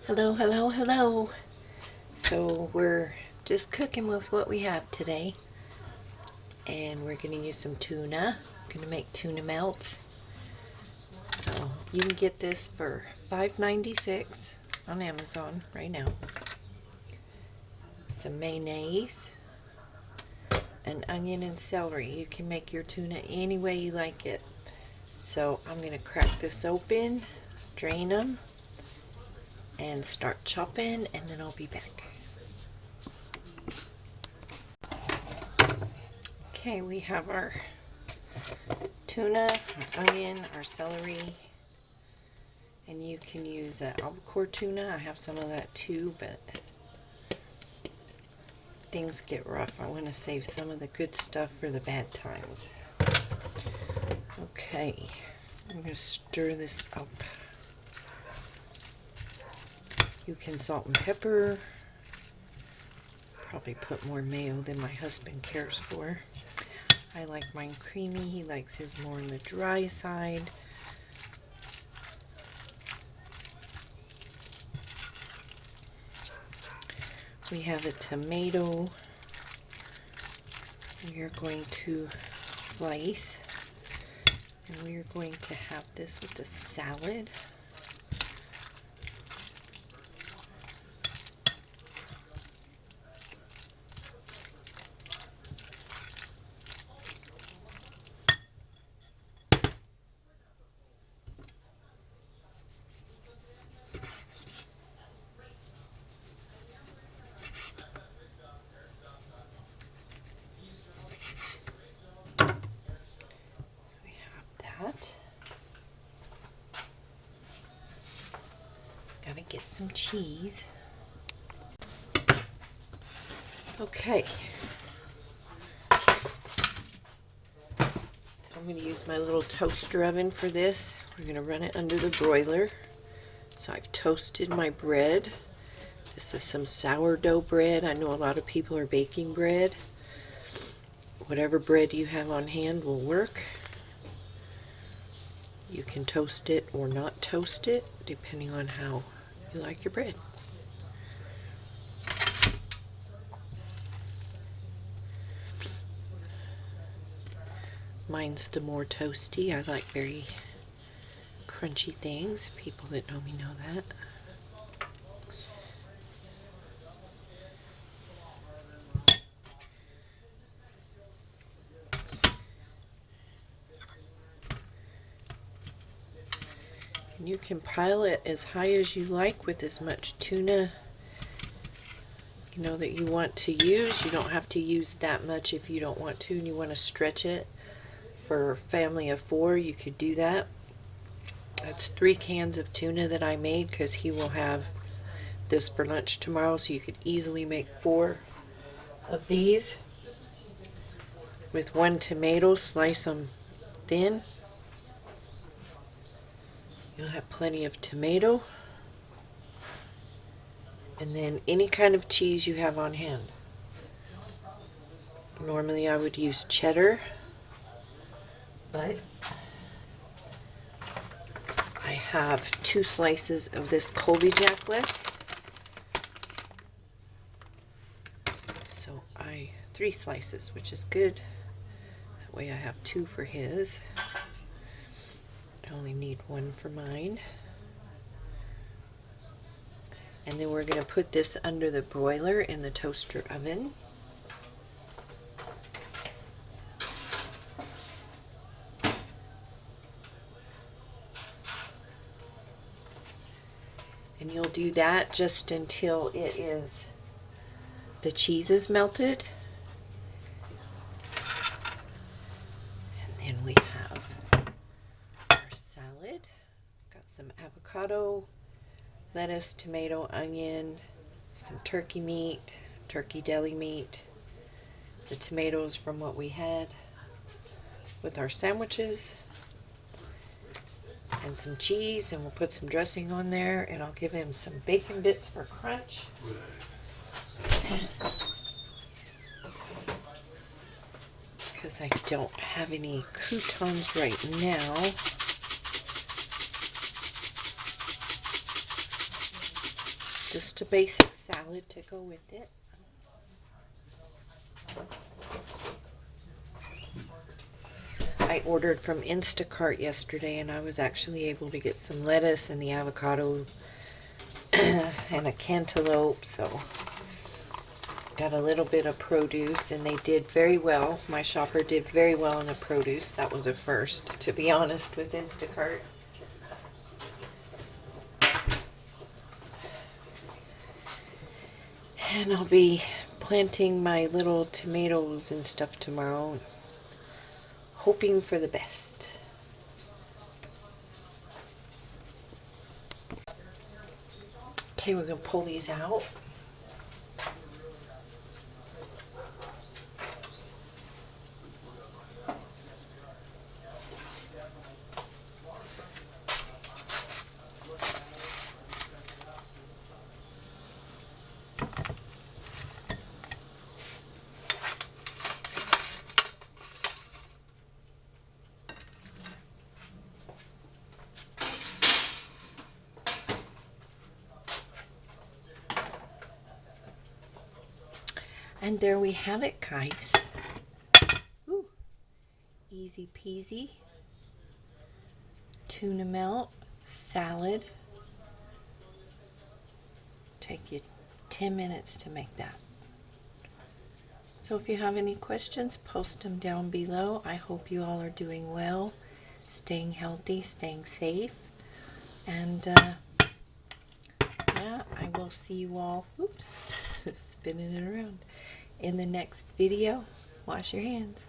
Hello, hello, hello. So we're just cooking with what we have today. And we're going to use some tuna. I'm going to make tuna melt. So you can get this for $5.96 on Amazon right now. Some mayonnaise, an onion and celery. You can make your tuna any way you like it. So I'm going to crack this open, drain them, and start chopping, and then I'll be back. Okay, we have our tuna, our onion, our celery, and you can use albacore tuna. I have some of that too, but things get rough. I want to save some of the good stuff for the bad times. Okay, I'm going to stir this up. You can salt and pepper. Probably put more mayo than my husband cares for. I like mine creamy. He likes his more on the dry side. We have a tomato. We are going to slice, and we are going to have this with the salad. Gotta get some cheese. Okay. So I'm going to use my little toaster oven for this. We're going to run it under the broiler. So I've toasted my bread. This is some sourdough bread. I know a lot of people are baking bread. Whatever bread you have on hand will work. You can toast it or not toast it, depending on how you like your bread. Mine's the more toasty. I like very crunchy things. People that know me know that. And you can pile it as high as you like with as much tuna that you want to use. You don't have to use that much if you don't want to and you want to stretch it. For a family of 4, you could do that. That's 3 cans of tuna that I made because he will have this for lunch tomorrow, so you could easily make 4 of these. With 1 tomato, slice them thin. You'll have plenty of tomato. And then any kind of cheese you have on hand. Normally I would use cheddar, but I have 2 slices of this Colby Jack left. So 3 slices, which is good. That way I have 2 for his. I only need 1 for mine. And then we're going to put this under the broiler in the toaster oven. And you'll do that just until the cheese is melted. And then we have our salad. It's got some avocado, lettuce, tomato, onion, some turkey meat, turkey deli meat, the tomatoes from what we had with our sandwiches, and some cheese, and we'll put some dressing on there, and I'll give him some bacon bits for crunch. Because I don't have any croutons right now. just a basic salad to go with it. I ordered from Instacart yesterday, and I was actually able to get some lettuce and the avocado and a cantaloupe, so got a little bit of produce, and they did very well. My shopper did very well in the produce. That was a first, to be honest, with Instacart. And I'll be planting my little tomatoes and stuff tomorrow, hoping for the best. Okay, we're going to pull these out. And there we have it, guys. Ooh, easy peasy. Tuna melt, salad. Take you 10 minutes to make that. So if you have any questions, post them down below. I hope you all are doing well, staying healthy, staying safe. And yeah, I will see you all, oops, spinning it around, in the next video. Wash your hands.